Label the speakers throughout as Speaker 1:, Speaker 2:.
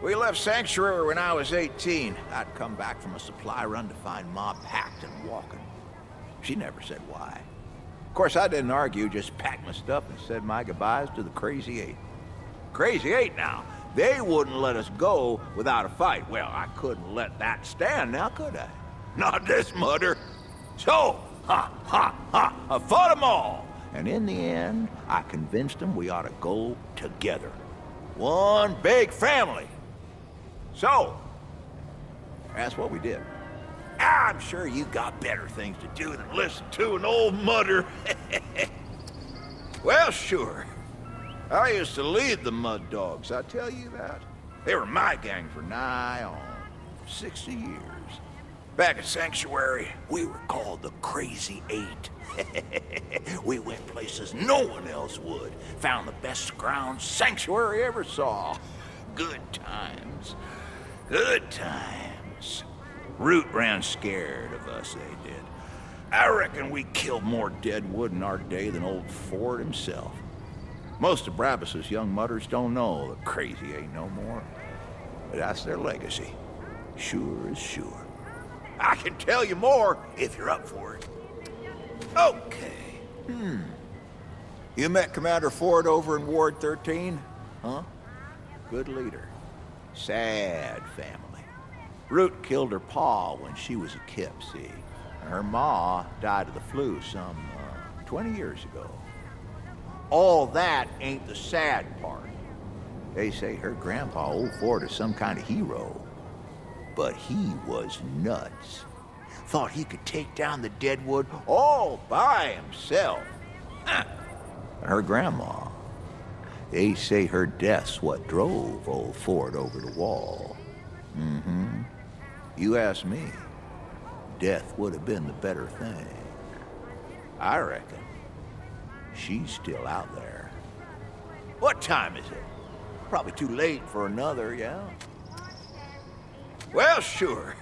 Speaker 1: We left Sanctuary when I was 18. I'd come back from a supply run to find Ma packed and walking. She never said why. Of course, I didn't argue, just packed my stuff and said my goodbyes to the Crazy Eight. Crazy Eight now. They wouldn't let us go without a fight. Well, I couldn't let that stand now, could I? Not this mudder. So, I fought them all. And in the end, I convinced them we ought to go together. One big family. So, that's what we did. I'm sure you got better things to do than listen to an old mudder. Well, sure. I used to lead the Mud Dogs, I tell you that. They were my gang for nigh on 60 years. Back at Sanctuary, we were called the Crazy Eight. We went places no one else would. Found the best ground Sanctuary ever saw. Good times. Good times. Root ran scared of us, they did. I reckon we killed more deadwood in our day than old Ford himself. Most of Brabus's young mutters don't know the Crazy Eight no more. But that's their legacy. Sure as sure. I can tell you more if you're up for it. Okay. You met Commander Ford over in Ward 13? Huh? Good leader. Sad family. Root killed her pa when she was a kip, see? And her ma died of the flu some 20 years ago. All that ain't the sad part. They say her grandpa, old Ford, is some kind of hero. But he was nuts. Thought he could take down the Deadwood all by himself. And her grandma, they say her death's what drove old Ford over the wall. You ask me, death would have been the better thing. I reckon she's still out there. What time is it? Probably too late for another, yeah? Well, sure.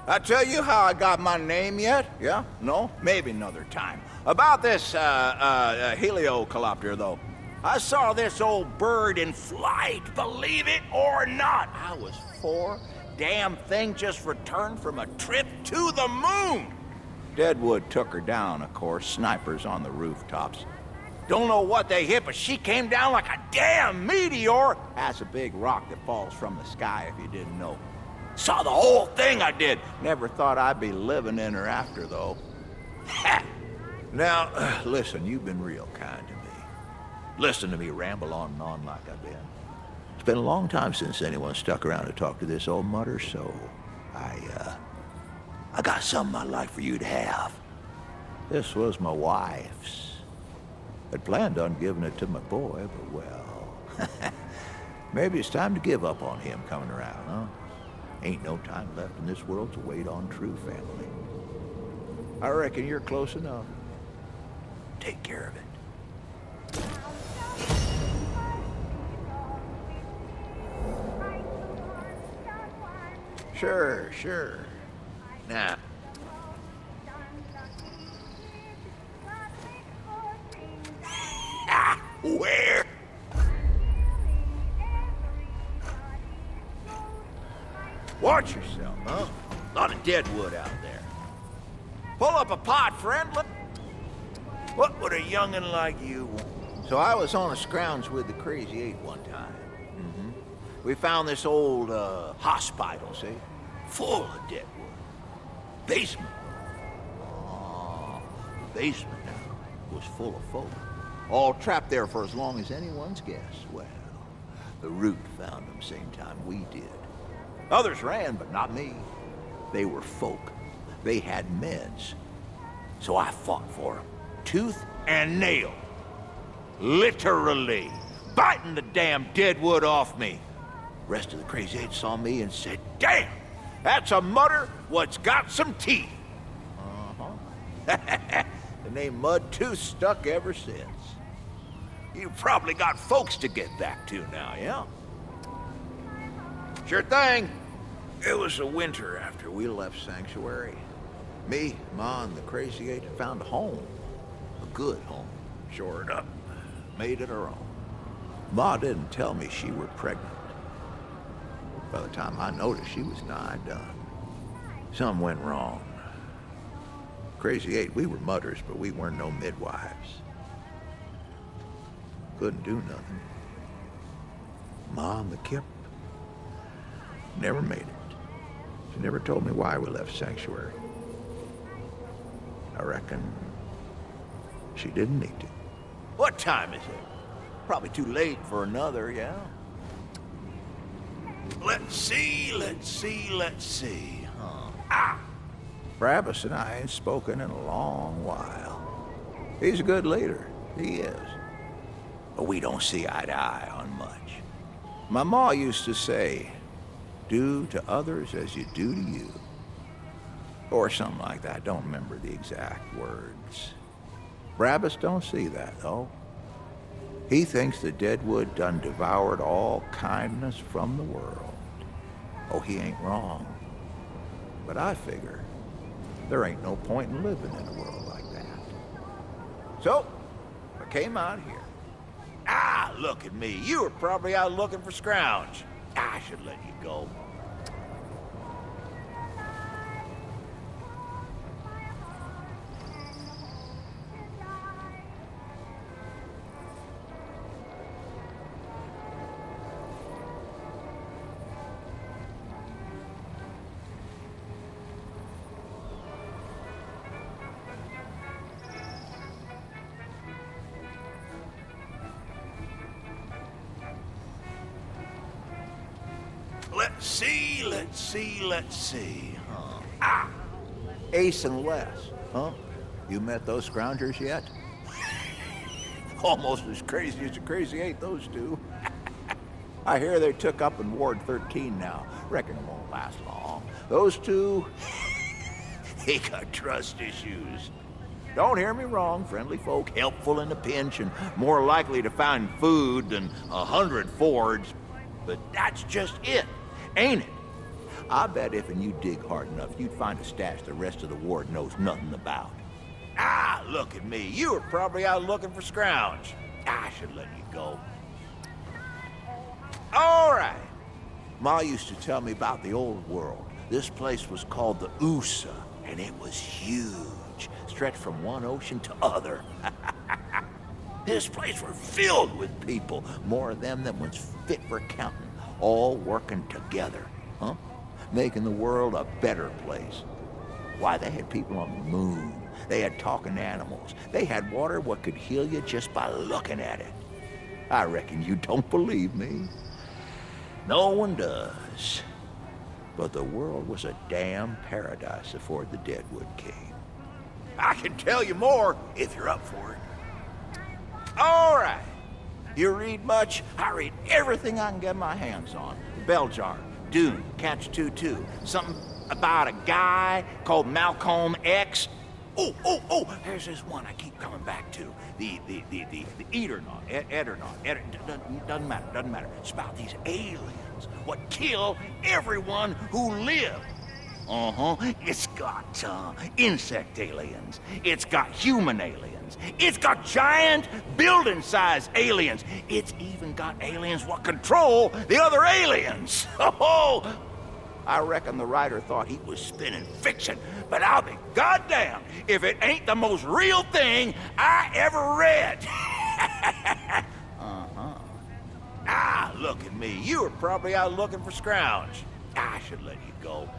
Speaker 1: I tell you how I got my name yet? Yeah? No? Maybe another time. About this, heliocopter, though. I saw this old bird in flight, believe it or not. I was 4 damn thing just returned from a trip to the moon. Deadwood took her down, of course, snipers on the rooftops. Don't know what they hit, but she came down like a damn meteor. That's a big rock that falls from the sky, if you didn't know. Saw the whole thing, I did. Never thought I'd be living in her after, though. Now, listen, you've been real kind to me. Listen to me ramble on and on like I've been. It's been a long time since anyone stuck around to talk to this old mutter, so I got something I'd like for you to have. This was my wife's. I'd planned on giving it to my boy, but well, maybe it's time to give up on him coming around, huh? Ain't no time left in this world to wait on true family. I reckon you're close enough. Take care of it. Sure. Now. Where? Watch yourself, huh? A lot of deadwood out there. Pull up a pot, friend. What would a youngin' like you want? So I was on a scrounge with the Crazy Eight one time. We found this old hospital, see? Full of deadwood. Basement. The basement now was full of folk. All trapped there for as long as anyone's guess. Well, the Root found them same time we did. Others ran, but not me. They were folk. They had meds. So I fought for them, tooth and nail. Literally, biting the damn deadwood off me. Rest of the Crazy Eight saw me and said, "Damn, that's a mutter what's got some teeth." The name Mudtooth stuck ever since. You've probably got folks to get back to now, yeah? Sure thing. It was the winter after we left Sanctuary. Me, Ma, and the Crazy Eight had found a home. A good home. Shored up. Made it our own. Ma didn't tell me she were pregnant. By the time I noticed, she was nigh done. Something went wrong. Crazy Eight, we were mutters, but we weren't no midwives. Couldn't do nothing. Ma and the Kip never made it. She never told me why we left Sanctuary. I reckon she didn't need to. What time is it? Probably too late for another, yeah? Let's see. Brabus and I ain't spoken in a long while. He's a good leader. He is. But we don't see eye to eye on much. My ma used to say, do to others as you do to you. Or something like that. I don't remember the exact words. Brabus don't see that, though. He thinks the Deadwood done devoured all kindness from the world. Oh, he ain't wrong. But I figure there ain't no point in living in a world like that. So, I came out here. Ah, look at me. You were probably out looking for Scrounge. I should let you go. Let's see. Ace and Wes, huh? You met those scroungers yet? Almost as crazy as the Crazy Eight, those two. I hear they took up in Ward 13 now. Reckon it won't last long. Those two, they got trust issues. Don't hear me wrong, friendly folk, helpful in a pinch and more likely to find food than 100 Fords. But that's just it, ain't it? I bet if you dig hard enough, you'd find a stash the rest of the ward knows nothing about. Ah, look at me. You were probably out looking for Scrounge. I should let you go. All right. Ma used to tell me about the old world. This place was called the USA, and it was huge, stretched from one ocean to other. This place was filled with people, more of them than was fit for counting, all working together, huh? Making the world a better place. Why, they had people on the moon. They had talking animals. They had water what could heal you just by looking at it. I reckon you don't believe me. No one does. But the world was a damn paradise before the Deadwood came. I can tell you more if you're up for it. All right. You read much? I read everything I can get my hands on. Bell Jar, Dune, Catch 2-2. Something about a guy called Malcolm X. Oh, there's this one I keep coming back to. The Eternaut, Eternaut, doesn't matter. It's about these aliens, what kill everyone who live. It's got insect aliens. It's got human aliens. It's got giant building-sized aliens. It's even got aliens what control the other aliens. Oh, I reckon the writer thought he was spinning fiction, but I'll be goddamned if it ain't the most real thing I ever read. Ah, look at me. You were probably out looking for Scrounge. I should let you go.